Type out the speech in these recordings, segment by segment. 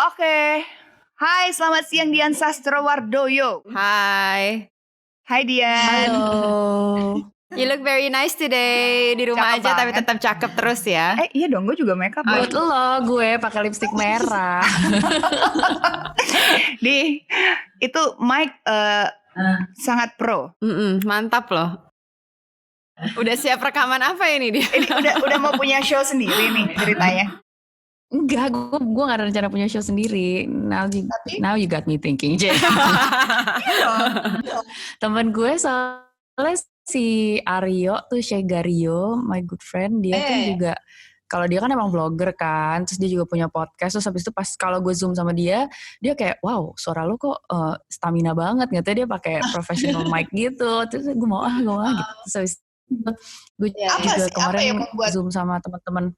Oke. Hai, selamat siang Dian Sastrowardoyo. Hai. Hai Dian. Halo. You look very nice today. Di rumah Cakep aja tapi banget. tetap cakep terus ya. Iya dong, gue juga makeup. Buat lo, gue pakai lipstik merah. Itu Mike sangat pro. Mantap loh. Udah siap rekaman apa ini dia? Ini udah mau punya show sendiri nih ceritanya. Enggak, gue gak ada rencana punya show sendiri. Now you got me thinking. Temen gue soalnya si Aryo tuh, Shegario, my good friend. Dia kan juga, kalau dia kan emang vlogger kan, terus dia juga punya podcast. Terus habis itu pas kalau gue zoom sama dia kayak, wow, suara lu kok stamina banget. Nggak dia pakai professional mic gitu. Terus gue mau gitu. Terus habis itu gue juga kemarin zoom sama teman-teman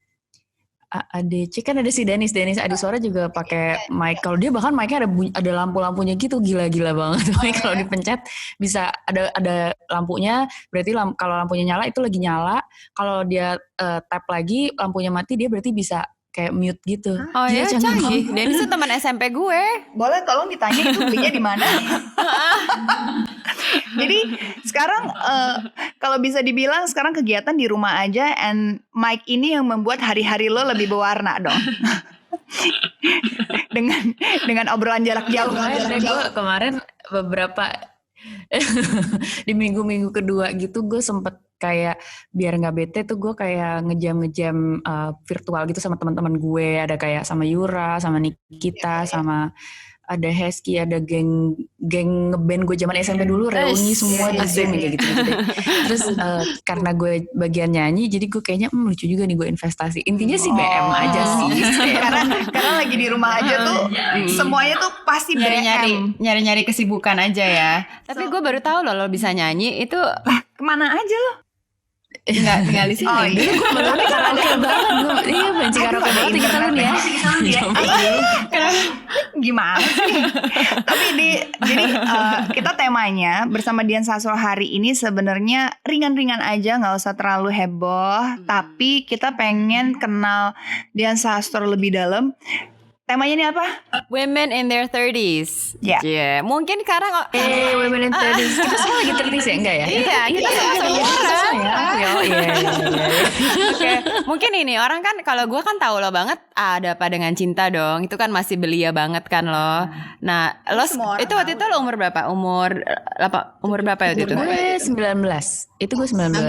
ADC, kan ada si Denis Adi Suara juga pakai mic. Kalau dia bahkan mic-nya ada lampu-lampunya gitu, gila banget. Kalau dipencet bisa ada lampunya, berarti kalau lampunya nyala itu lagi nyala. Kalau dia tap lagi lampunya mati, dia berarti bisa kayak mute gitu. Oh iya, canggih. Denis itu teman SMP gue. Boleh tolong ditanya itu belinya di mana? Jadi sekarang kalau bisa dibilang sekarang kegiatan di rumah aja, and Mike ini yang membuat hari-hari lo lebih berwarna dong. dengan obrolan jarak jauh. Kemarin beberapa di minggu kedua gitu gue sempet kayak biar nggak bete tuh gue kayak ngejam virtual gitu sama teman-teman gue, ada kayak sama Yura, sama Nikita, sama ada Hesky, ada geng ngeband gue zaman SMP dulu, reuni semua di Zoom kayak gitu deh. Terus karena gue bagian nyanyi, jadi gue kayaknya lucu juga nih gue investasi. Intinya sih BM aja sih. karena lagi di rumah aja tuh semuanya tuh pasti nyari kesibukan aja ya. Tapi gue baru tahu lo bisa nyanyi itu. Kemana aja lo? Enggak tinggal di sini. Oh iya, gue malah karaoke banget. Iya, benci karaoke banget kita lu ya. Gimana sih? Tapi jadi kita temanya bersama Dian Sastro hari ini sebenarnya ringan-ringan aja, nggak usah terlalu heboh. Tapi kita pengen kenal Dian Sastro lebih dalam. Temanya ini apa? Women in their 30s. Yeah. Mungkin sekarang women in 30s. Kita semua lagi 30s ya, enggak ya? Iya, kita semua Iya. Oke, mungkin ini orang kan, kalau gue kan tahu lo banget ada apa dengan cinta dong. Itu kan masih belia banget kan lo. Nah, lo itu waktu itu lo umur berapa? Umur berapa waktu itu? Gue 19. Itu gue 19.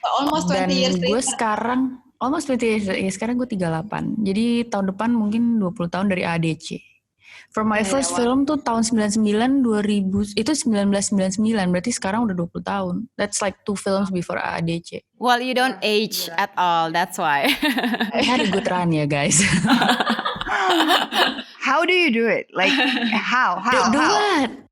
Almost 20 years later. Gue sekarang almost 20 years, ya sekarang gue 38. Jadi tahun depan mungkin 20 tahun dari ADC. For my first film tuh tahun 99, 2000, itu 1999, berarti sekarang udah 20 tahun. That's like 2 films before ADC. Well, you don't age at all, that's why. I had a good run ya guys. How do you do it? Like how? Do what?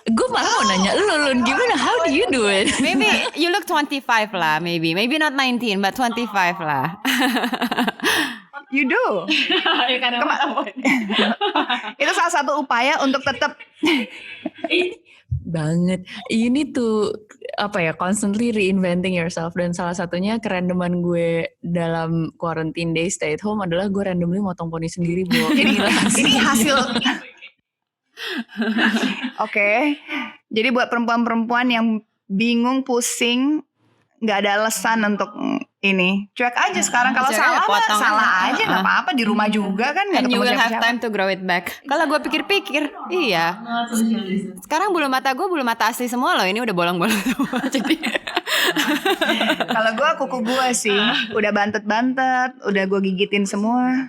Gue malah mau nanya lo gimana, how do you do it? Maybe you look 25 lah, maybe not 19 but 25 lah. You do. Itu salah satu upaya untuk tetap banget. Ini tuh constantly reinventing yourself, dan salah satunya kerandoman gue dalam quarantine day stay at home adalah gue randomly motong poni sendiri, Bu. Ini hasil. Oke. Jadi buat perempuan-perempuan yang bingung, pusing, nggak ada alasan untuk ini, cuek aja sekarang. Kalau salah aja nggak apa-apa, di rumah juga kan. And you will have time to grow it back. Kalau gue pikir-pikir, iya. Sekarang bulu mata asli semua loh. Ini udah bolong-bolong semua. Jadi kalau gue kuku gue sih udah bantet-bantet, udah gue gigitin semua.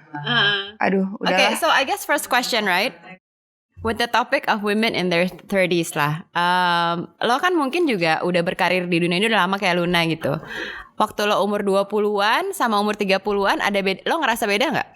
Aduh, udah. Okay, so I guess first question, right? With the topic of women in their 30s lah. Lo kan mungkin juga udah berkarir di dunia ini udah lama kayak Luna gitu. Waktu lo umur 20-an sama umur 30-an lo ngerasa beda gak?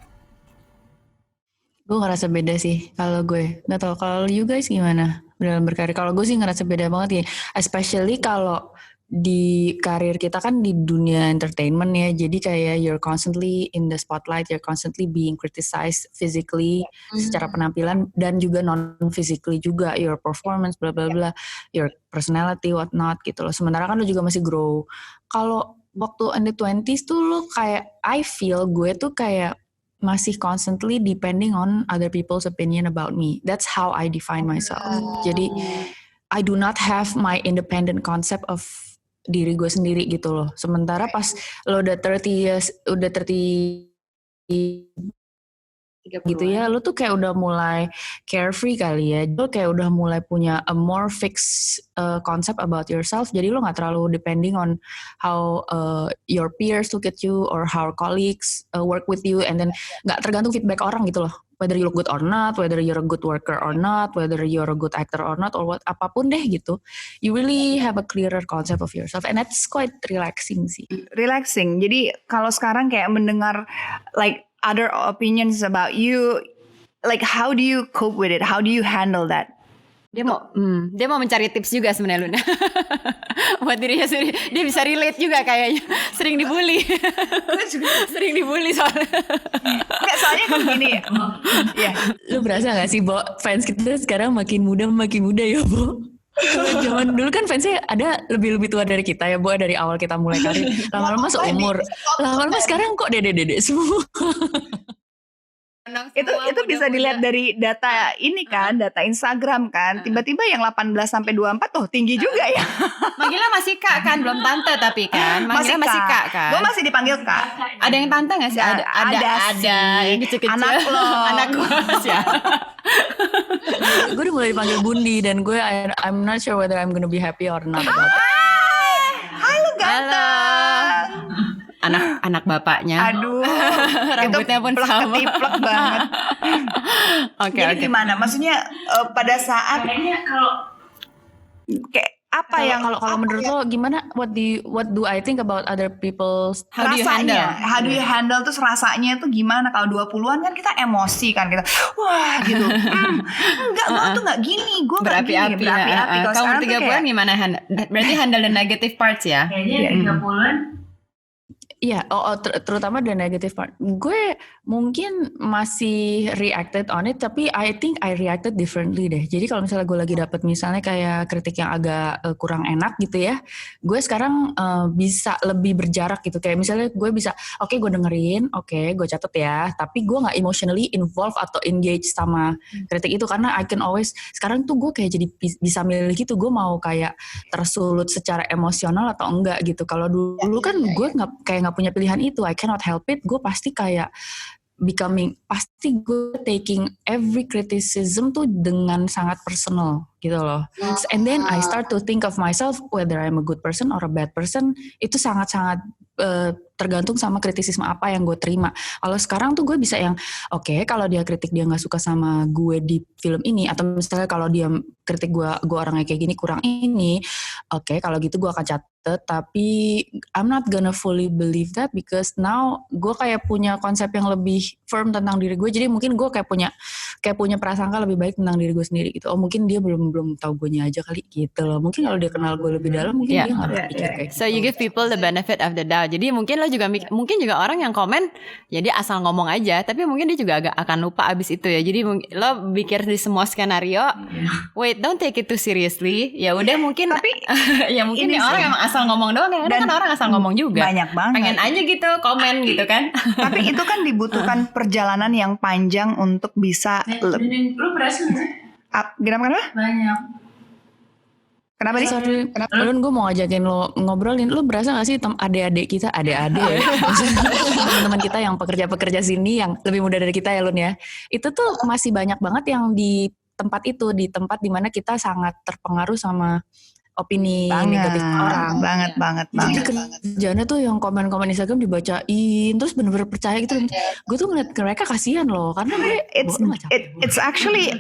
Gue ngerasa beda sih kalau gue. Gak tau kalau you guys gimana dalam berkarir. Kalau gue sih ngerasa beda banget ya. Especially kalau di karir kita kan di dunia entertainment ya, jadi kayak you're constantly in the spotlight, you're constantly being criticized physically, secara penampilan dan juga non physically juga, your performance bla bla bla, your personality what not gitu loh. Sementara kan lu juga masih grow. Kalau waktu in the 20s tuh lu kayak I feel gue tuh kayak masih constantly depending on other people's opinion about me. That's how I define myself. Jadi I do not have my independent concept of diri gue sendiri gitu loh. Sementara pas lo udah 30 gitu ya, lo tuh kayak udah mulai carefree kali ya. Lo kayak udah mulai punya a more fixed concept about yourself. Jadi lo gak terlalu depending on how your peers look at you or how colleagues work with you, and then gak tergantung feedback orang gitu loh. Whether you look good or not, whether you're a good worker or not, whether you're a good actor or not, or what, apapun deh gitu. You really have a clearer concept of yourself, and that's quite relaxing sih. Relaxing. Jadi kalau sekarang kayak mendengar like other opinions about you, like how do you cope with it? How do you handle that? Dia mau mencari tips juga sebenarnya Luna. Buat dirinya sendiri. Dia bisa relate juga kayaknya. Sering dibully. Sering dibully soalnya. Enggak, soalnya kan gini. Ya. Lu berasa gak sih, Bo? Fans kita sekarang makin muda ya, Bo? Kalau zaman dulu kan fansnya ada lebih tua dari kita ya, Bu, dari awal kita mulai karir. Lama-lama seumur. Lama-lama sekarang kok dede-dede semua. Itu bisa dilihat dari data ini kan, data Instagram kan. Tiba-tiba yang 18 sampai 24 tinggi juga ya. Manggilnya masih Kak kan, belum tante tapi kan. Manggilnya masih Kak kan. Gue masih dipanggil Kak. Ada yang tante gak sih? Ada yang kecil-kecil. Anak lo. Anak gue ya. Gue udah mulai dipanggil Bundi, dan gue I'm not sure whether I'm gonna be happy or not about it. Halo ganteng. Anak bapaknya. Aduh. Rambutnya pun sama. Ketiplek banget. Oke. Jadi gimana? Maksudnya pada saat kayak apa yang kalau menurut lo gimana? What do I think about other people's How do you handle? How do you handle tuh rasanya tuh gimana? Kalau 20-an kan kita emosi kan, kita wah gitu. Enggak, gue tuh enggak gini, gue berapi-api. Kalau umur 30-an gimana? Berarti handle the negative parts ya? Kayaknya 30-an. Iya, terutama the negative part. Gue mungkin masih reacted on it, tapi I think I reacted differently deh. Jadi kalau misalnya gue lagi dapet misalnya kayak kritik yang agak kurang enak gitu ya, gue sekarang bisa lebih berjarak gitu. Kayak misalnya gue bisa, oke, gue dengerin, oke, gue catat ya, tapi gue nggak emotionally involved atau engage sama kritik itu, karena I can always, sekarang tuh gue kayak jadi bisa milih gitu, gue mau kayak tersulut secara emosional atau enggak gitu. Kalau dulu kan gue nggak punya pilihan itu, I cannot help it. Gue pasti kayak pasti gue taking every criticism tuh dengan sangat personal gitu loh. And then I start to think of myself whether I'm a good person or a bad person. Itu sangat-sangat tergantung sama kritisisme apa yang gue terima. Kalau sekarang tuh gue bisa yang oke, kalau dia kritik dia nggak suka sama gue di film ini, atau misalnya kalau dia kritik gue orangnya kayak gini kurang ini, oke, kalau gitu gue akan catat. Tapi I'm not gonna fully believe that because now gue kayak punya konsep yang lebih firm tentang diri gue. Jadi mungkin gue kayak punya prasangka lebih baik tentang diri gue sendiri gitu. Oh, mungkin dia belum tahu gue aja kali gitu loh. Mungkin kalau dia kenal gue lebih dalam, mungkin dia nggak berpikir kayak gitu. So you give people the benefit of the doubt. Jadi mungkin lo juga orang yang komen jadi asal ngomong aja, tapi mungkin dia juga agak akan lupa abis itu ya. Jadi lo pikir di semua skenario, wait, don't take it too seriously. Ya udah mungkin, tapi ya mungkin dia orang emang asal ngomong doang. Kadang kan orang asal ngomong juga. Banyak banget. Pengen aja gitu komen gitu kan. Tapi itu kan dibutuhkan perjalanan yang panjang untuk bisa. Lu berasa gak sih? Kenapa? Banyak. Kenapa nih? Sorry, Lun, gue mau ngajakin lo ngobrolin. Lo berasa gak sih adik-adik kita, teman-teman kita yang pekerja-pekerja sini yang lebih muda dari kita ya Lun ya, itu tuh masih banyak banget yang di tempat itu, di tempat dimana kita sangat terpengaruh sama opini negatif orang. Banget. Jadi kerjaannya tuh yang komen-komen Instagram dibacain, terus bener-bener percaya gitu. Gue tuh ngeliat mereka kasihan loh, karena it's actually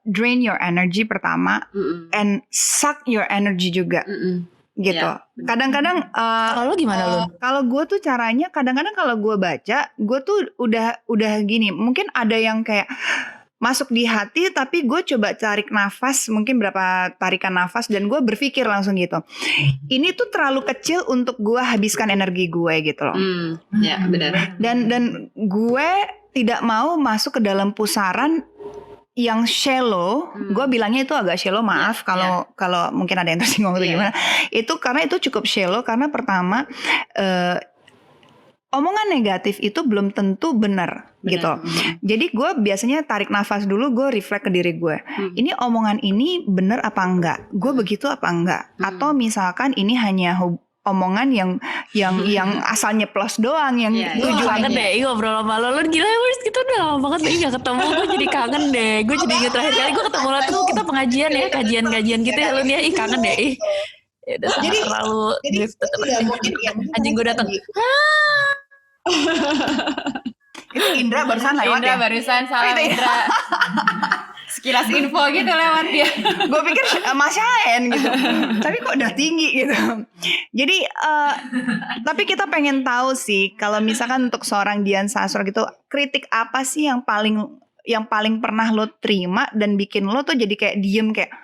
drain your energy pertama, and suck your energy juga. Gitu. Yeah. Kadang-kadang kalau gimana lo? Kalau gue tuh caranya kadang-kadang kalau gue baca, gue tuh udah gini. Mungkin ada yang kayak masuk di hati, tapi gue coba tarik nafas, mungkin berapa tarikan nafas, dan gue berpikir langsung gitu, ini tuh terlalu kecil untuk gue habiskan energi gue gitu loh. Ya benar. Dan gue tidak mau masuk ke dalam pusaran yang shallow. Gue bilangnya itu agak shallow, maaf kalau mungkin ada yang tersinggung atau gimana. Itu karena itu cukup shallow, karena pertama omongan negatif itu belum tentu benar gitu. Jadi gue biasanya tarik nafas dulu, gue reflect ke diri gue. Ini omongan ini benar apa enggak? Gue begitu apa enggak? Atau misalkan ini hanya omongan yang asalnya plus doang, yang Gue kangen deh ngobrol sama lo gila Wars, kita udah lama banget nih gak ketemu. Gue jadi kangen deh. Gue jadi inget terakhir kali gue ketemu lo tuh kita pengajian ya, kajian gitu ya lo nih. Kangen deh. Udah jadi terlalu drifted. Anjing gue datang. Itu Indra barusan lewat Indra ya? barusan salah Indra. Sekilas info gitu lewat dia. Gue pikir Mas Yaen gitu. Tapi kok udah tinggi gitu. Jadi tapi kita pengen tahu sih, kalau misalkan untuk seorang Dian Sastro gitu, kritik apa sih yang paling pernah lo terima dan bikin lo tuh jadi kayak diem kayak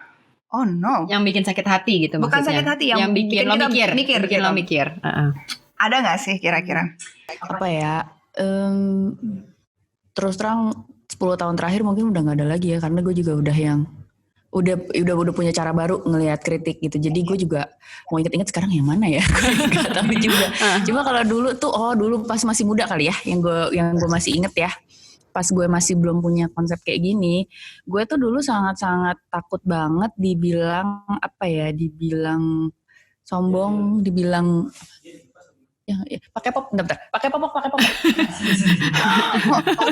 oh no. Yang bikin sakit hati gitu Bukan maksudnya. sakit hati, yang bikin lo mikir. Bikin gitu. lo mikir. Ada gak sih kira-kira? Apa ya? Terus terang 10 tahun terakhir mungkin udah nggak ada lagi ya, karena gue juga udah punya cara baru ngelihat kritik gitu. Jadi gue juga mau inget-inget sekarang yang mana ya? Gak tahu juga. Cuma kalau dulu tuh dulu pas masih muda kali ya, yang gue masih inget ya. Pas gue masih belum punya konsep kayak gini, gue tuh dulu sangat-sangat takut banget dibilang dibilang sombong, dibilang pakai pop, bentar. Pakai pop.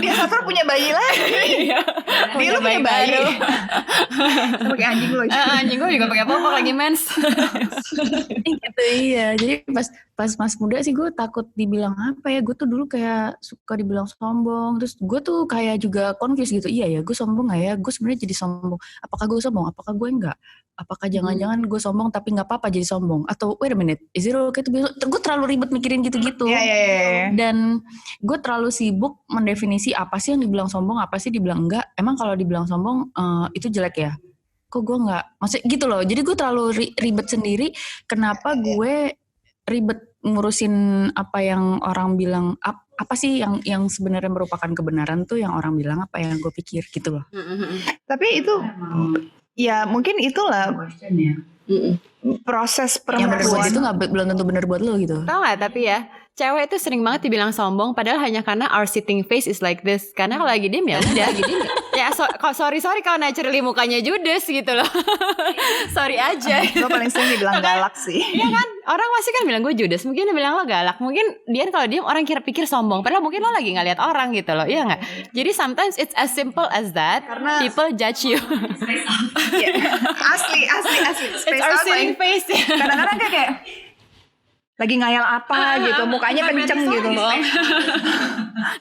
Dia Sastro punya bayi lagi. Dia lu punya bayi. Pakai anjing lo. Anjing gue juga pakai popok lagi mens. Gitu iya. Jadi pas mas muda sih gue takut dibilang apa ya. Gue tuh dulu kayak suka dibilang sombong. Terus gue tuh kayak juga confused gitu. Iya ya, gue sombong gak ya? Gue sebenarnya jadi sombong. Apakah gue sombong? Apakah gue enggak? Apakah jangan-jangan gue sombong tapi gak apa-apa jadi sombong? Atau wait a minute, is it okay to be sombong? Gue terlalu ribet mikirin gitu-gitu. Iya. Dan gue terlalu sibuk mendefinisi apa sih yang dibilang sombong, apa sih dibilang enggak. Emang kalau dibilang sombong itu jelek ya? Kok gue enggak? Maksudnya gitu loh. Jadi gue terlalu ribet sendiri. Kenapa gue ribet ngurusin apa yang orang bilang, apa sih yang sebenarnya merupakan kebenaran tuh yang orang bilang, apa yang gue pikir gitu loh. Tapi itu ya mungkin itulah proses Yang benar buat perempuan. itu belum tentu benar buat lo gitu. Tau gak tapi ya, cewek itu sering banget dibilang sombong padahal hanya karena our sitting face is like this. Karena kalau lagi diem ya udah ya sorry kalau naturally mukanya judes gitu loh. Sorry aja. Gue paling sering dibilang galak sih. Iya kan, orang pasti kan bilang gue judes. Mungkin dia bilang lo galak. Mungkin dia kalau diem orang pikir sombong. Padahal mungkin lo lagi gak lihat orang gitu loh. Iya gak? Jadi sometimes it's as simple as that. Karena people judge you. Asli. It's our sitting face ya. Kadang-kadang kayak lagi ngayal apa gitu, mukanya kenceng gitu loh.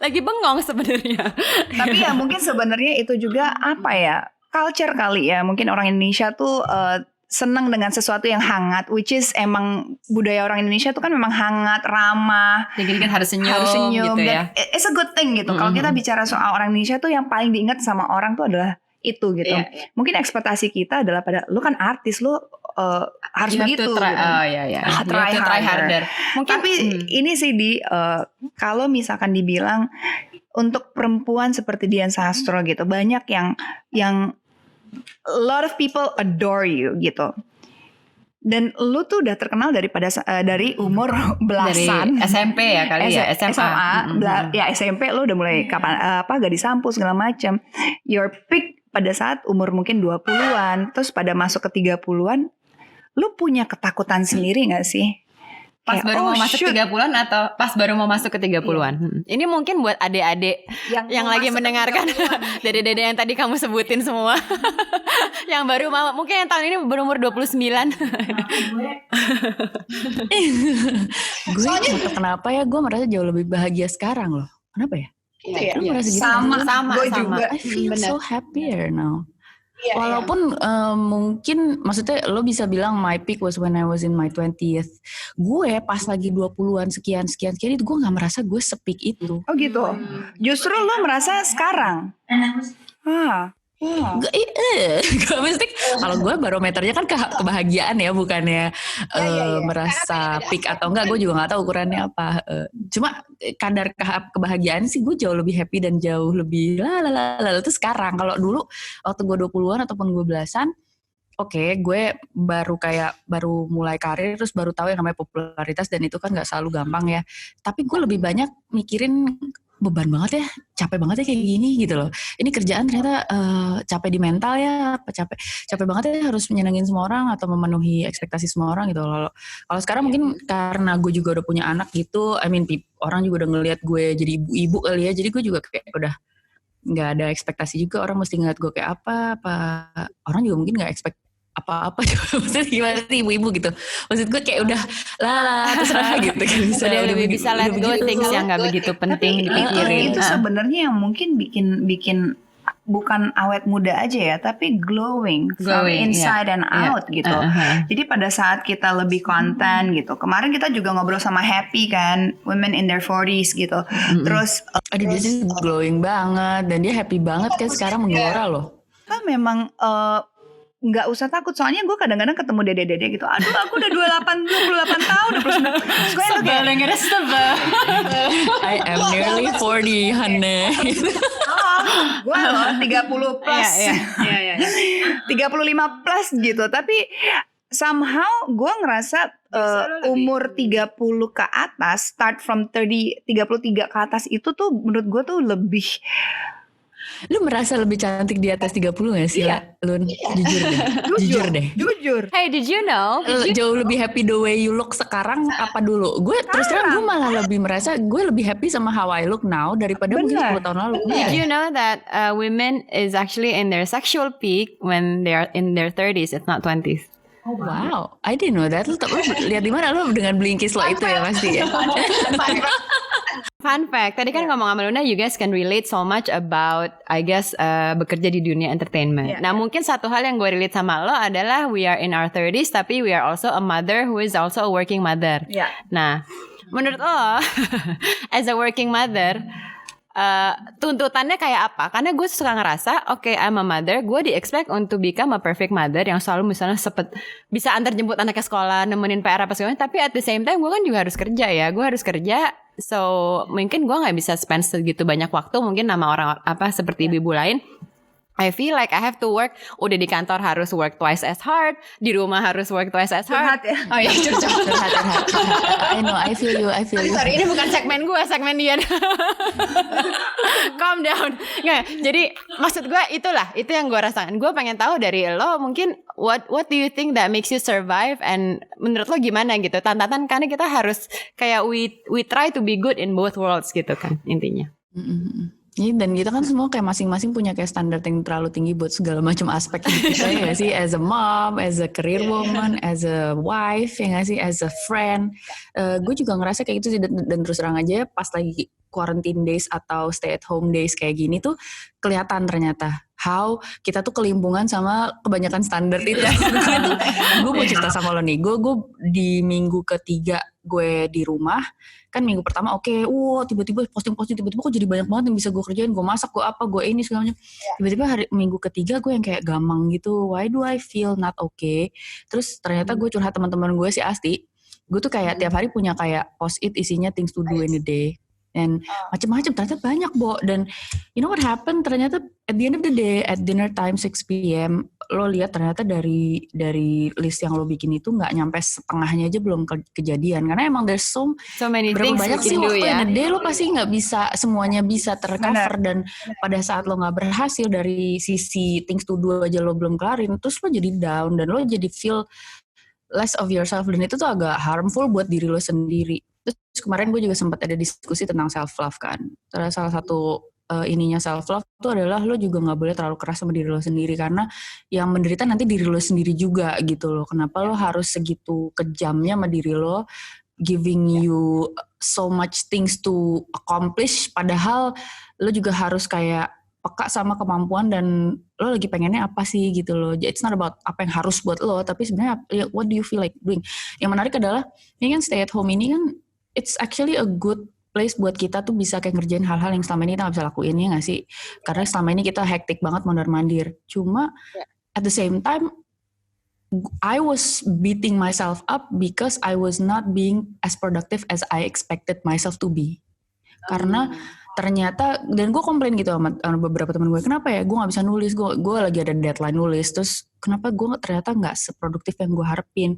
Lagi bengong sebenarnya. Tapi ya mungkin sebenarnya itu juga apa ya, culture kali ya. Mungkin orang Indonesia tuh senang dengan sesuatu yang hangat, which is emang budaya orang Indonesia tuh kan memang hangat, ramah. Dikit-dikit harus senyum gitu dan ya. It's a good thing gitu. Kalau kita bicara soal orang Indonesia tuh yang paling diingat sama orang tuh adalah itu gitu. Iya. Mungkin ekspektasi kita adalah pada lu kan artis, lu harus begitu gitu. Oh iya. Try harder. Mungkin Tapi ini sih kalau misalkan dibilang untuk perempuan seperti Dian Sastro gitu, banyak yang a lot of people adore you gitu. Dan lu tuh udah terkenal dari umur belasan. dari SMP ya kali ya, SMA. Ya SMP lu udah mulai kapan gadis sampul segala macam. Your peak pada saat umur mungkin 20-an, terus pada masuk ke 30-an, lu punya ketakutan sendiri gak sih? Pas Kayak, baru mau masuk 30-an atau pas baru mau masuk ke 30-an? Ini mungkin buat adik-adik yang lagi mendengarkan, dede-dede yang tadi kamu sebutin semua. Yang baru mau, mungkin yang tahun ini berumur 29. Gue kenapa ya, gue merasa jauh lebih bahagia sekarang loh. Kenapa ya? Iya. Lu merasa gitu? Sama. Gue juga. I feel so happier now. Iya, Walaupun mungkin maksudnya lo bisa bilang my peak was when I was in my 20th. Gue pas lagi 20-an sekian itu gue gak merasa gue sepik itu. Oh gitu. Justru lo merasa sekarang. Gue mesti kalau gue barometernya kan kebahagiaan ya, bukannya merasa peak atau enggak. Gue juga nggak tahu ukurannya apa. Cuma kadar kebahagiaan sih gue jauh lebih happy dan jauh lebih lalu itu sekarang. Kalau dulu waktu gue 20-an ataupun gue belasan, oke, gue baru mulai karir terus baru tahu yang namanya popularitas dan itu kan nggak selalu gampang ya. Tapi gue lebih banyak mikirin beban banget ya, capek banget ya kayak gini gitu loh. Ini kerjaan ternyata capek di mental ya, capek banget ya harus menyenangin semua orang atau memenuhi ekspektasi semua orang gitu loh. Kalau sekarang mungkin karena gue juga udah punya anak gitu, orang juga udah ngelihat gue jadi ibu-ibu kali ya, jadi gue juga kayak udah nggak ada ekspektasi juga orang mesti ngeliat gue kayak apa orang juga mungkin nggak expect apa-apa juga maksudnya gimana sih ibu-ibu gitu maksud gue kayak udah lah terserah gitu kan udah lebih bisa let go things yang nggak begitu penting dipikirin. Itu sebenarnya yang mungkin bikin bukan awet muda aja ya, tapi glowing from inside and out gitu. Jadi pada saat kita lebih konten gitu. Kemarin kita juga ngobrol sama Happy kan, women in their 40s gitu. Terus dia sih glowing banget dan dia happy banget kan sekarang menggelora loh. Kan memang nggak usah takut, soalnya gue kadang-kadang ketemu dede-dede gitu, aduh aku udah 28 tahun, 29. Gue yang kayak sebel. I am nearly 40, honey. Gue loh 30 plus, 35 plus gitu. Tapi somehow gue ngerasa umur 30 ke atas, start from 33 ke atas itu tuh menurut gue tuh lebih. Lu merasa lebih cantik di atas 30 gak sih? Iya. Lun, jujur deh. Hey, did you know? Jauh lebih happy the way you look sekarang apa dulu? Gue terus terang gue malah lebih merasa gue lebih happy sama how I look now daripada mungkin 10 tahun lalu. Did you know that women is actually in their sexual peak when they are in their 30s, it's not 20s. Oh wow, I didn't know that. Lu lihat di mana lu dengan Blinkist lo itu ya pasti ya. Fun fact, tadi kan ngomong sama Luna, you guys can relate so much about, I guess, bekerja di dunia entertainment. Nah, mungkin satu hal yang gue relate sama lo adalah we are in our 30s, tapi we are also a mother who is also a working mother. Nah, menurut lo, as a working mother, tuntutannya kayak apa? Karena gue suka ngerasa, okay, I'm a mother, gue di-expect untuk become a perfect mother yang selalu misalnya bisa antar jemput anaknya sekolah, nemenin PR apa segala, tapi at the same time gue kan juga harus kerja ya. Gue harus kerja, so mungkin gue nggak bisa spend segitu banyak waktu mungkin sama orang seperti ibu-ibu lain. I feel like I have to work. Udah di kantor harus work twice as hard, di rumah harus work twice as hard. Ya? Oh iya, curhat. I know, I feel you. Sorry, ini bukan segmen gue, segmen dia. Calm down. Nggak, jadi maksud gue itu yang gue rasakan. Gue pengen tahu dari lo, mungkin what do you think that makes you survive, and menurut lo gimana gitu? Tantangan karena kita harus kayak we try to be good in both worlds gitu kan intinya. Dan kita kan semua kayak masing-masing punya kayak standar yang terlalu tinggi buat segala macam aspek hidup kita ya sih, as a mom, as a career woman, as a wife, ya gak sih, as a friend. Gue juga ngerasa kayak gitu sih, dan terus terang aja pas lagi quarantine days atau stay at home days kayak gini tuh kelihatan ternyata how kita tuh kelimpungan sama kebanyakan standar itu. Gue mau cerita sama lo nih, gue di minggu ketiga gue di rumah, kan minggu pertama tiba-tiba posting tiba-tiba kok jadi banyak banget yang bisa gue kerjain, gue masak, gue apa, gue ini segala macam. Tiba-tiba minggu ketiga gue yang kayak gamang gitu, why do I feel not okay? Terus ternyata gue curhat teman-teman gue si Asti, gue tuh kayak tiap hari punya kayak post-it isinya things to do in a day. Dan macam-macam ternyata banyak, Bo. Dan you know what happened? Ternyata at the end of the day, at dinner time 6 p.m, lo lihat ternyata dari list yang lo bikin itu nggak nyampe setengahnya aja belum kejadian. Karena emang there's so many berapa things banyak sih waktu ya. in a day lo pasti nggak bisa semuanya bisa tercover. Dan pada saat lo nggak berhasil dari sisi things to do aja lo belum kelarin, terus lo jadi down dan lo jadi feel less of yourself, dan itu tuh agak harmful buat diri lo sendiri. Terus kemarin gue juga sempat ada diskusi tentang self love kan. Terus salah satu ininya self love itu adalah lo juga nggak boleh terlalu keras sama diri lo sendiri, karena yang menderita nanti diri lo sendiri juga gitu loh. Kenapa lo harus segitu kejamnya sama diri lo, giving you so much things to accomplish, padahal lo juga harus kayak peka sama kemampuan dan lo lagi pengennya apa sih gitu loh. It's not about apa yang harus buat lo, tapi sebenarnya what do you feel like doing. Yang menarik adalah ini kan stay at home ini kan it's actually a good place buat kita tuh bisa kayak ngerjain hal-hal yang selama ini kita gak bisa lakuin, ya gak sih? Karena selama ini kita hektik banget mondar-mandir. Cuma at the same time I was beating myself up because I was not being as productive as I expected myself to be. Karena ternyata, dan gue komplain gitu sama beberapa teman gue, kenapa ya gue nggak bisa nulis, gue lagi ada deadline nulis, terus kenapa gue ternyata nggak seproduktif yang gue harapin.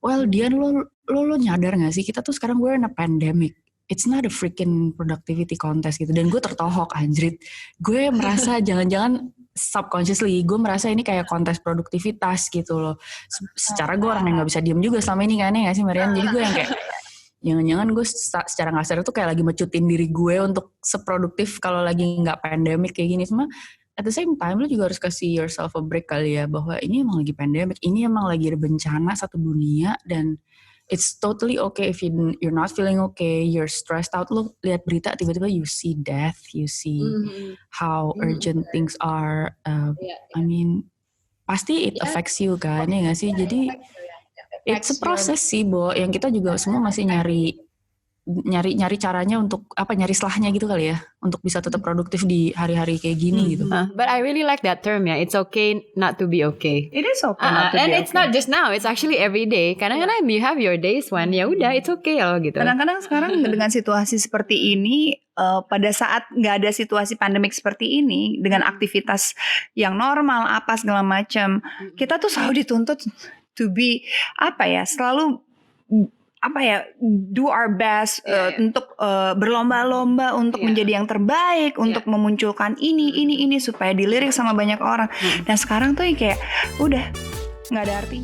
Well, Dian, lo nyadar nggak sih kita tuh sekarang we're in a pandemic. It's not a freaking productivity contest gitu. Dan gue tertohok anjrit. Gue merasa jangan-jangan subconsciously gue merasa ini kayak kontes produktivitas gitu loh. Secara gue orang yang nggak bisa diem juga selama ini kan ya nggak sih Marian. Jadi gue yang kayak jangan-jangan gue secara nggak sadar tuh kayak lagi mecutin diri gue untuk seproduktif kalau lagi nggak pandemic kayak gini. Cuma at the same time lo juga harus kasih yourself a break kali ya, bahwa ini emang lagi pandemic, ini emang lagi ada bencana satu dunia, dan it's totally okay if you're not feeling okay, you're stressed out. Lo lihat berita tiba-tiba you see death, you see how urgent things are. I mean, pasti it affects you kan, ya nggak sih? Jadi it's a process sih, Bo. Yang kita juga semua masih nyari caranya untuk nyari selahnya gitu kali ya, untuk bisa tetap produktif di hari-hari kayak gini gitu. But I really like that term ya. It's okay not to be okay. It is okay not to and be it's okay. not just now. It's actually every day. Kadang-kadang you have your days when ya udah it's okay loh gitu. Kadang-kadang sekarang dengan situasi seperti ini, pada saat nggak ada situasi pandemik seperti ini, dengan aktivitas yang normal apa segala macam, kita tuh selalu dituntut to be selalu do our best untuk berlomba-lomba untuk menjadi yang terbaik, untuk memunculkan ini supaya dilirik sama banyak orang. Dan sekarang tuh kayak udah nggak ada artinya.